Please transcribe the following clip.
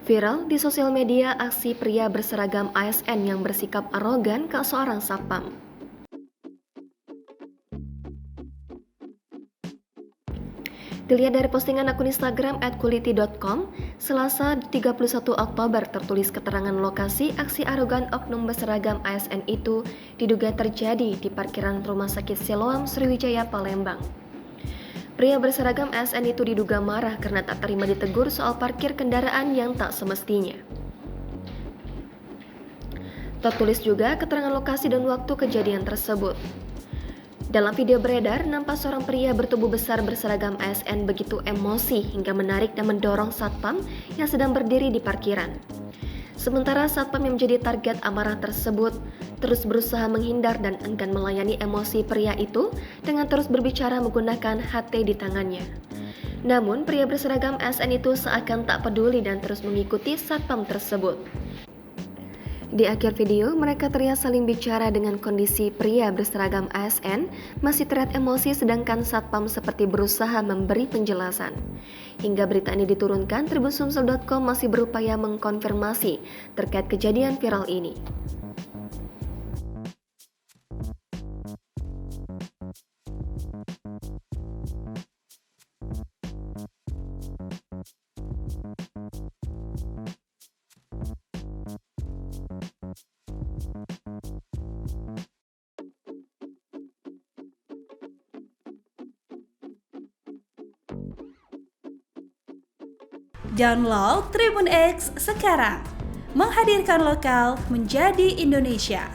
Viral di sosial media aksi pria berseragam ASN yang bersikap arogan ke seorang satpam. Dilihat dari postingan akun Instagram @kuliti.com, Selasa 31 Oktober tertulis keterangan lokasi aksi arogan oknum berseragam ASN itu diduga terjadi di parkiran Rumah Sakit Siloam Sriwijaya Palembang. Pria berseragam ASN itu diduga marah karena tak terima ditegur soal parkir kendaraan yang tak semestinya. Tertulis juga keterangan lokasi dan waktu kejadian tersebut. Dalam video beredar, nampak seorang pria bertubuh besar berseragam ASN begitu emosi hingga menarik dan mendorong satpam yang sedang berdiri di parkiran. Sementara satpam yang menjadi target amarah tersebut terus berusaha menghindar dan enggan melayani emosi pria itu dengan terus berbicara menggunakan HT di tangannya. Namun, pria berseragam ASN itu seakan tak peduli dan terus mengikuti satpam tersebut. Di akhir video, mereka terlihat saling bicara dengan kondisi pria berseragam ASN masih terlihat emosi sedangkan satpam seperti berusaha memberi penjelasan. Hingga berita ini diturunkan, tribunsumsel.com masih berupaya mengkonfirmasi terkait kejadian viral ini. Download Tribun X sekarang, menghadirkan lokal menjadi Indonesia.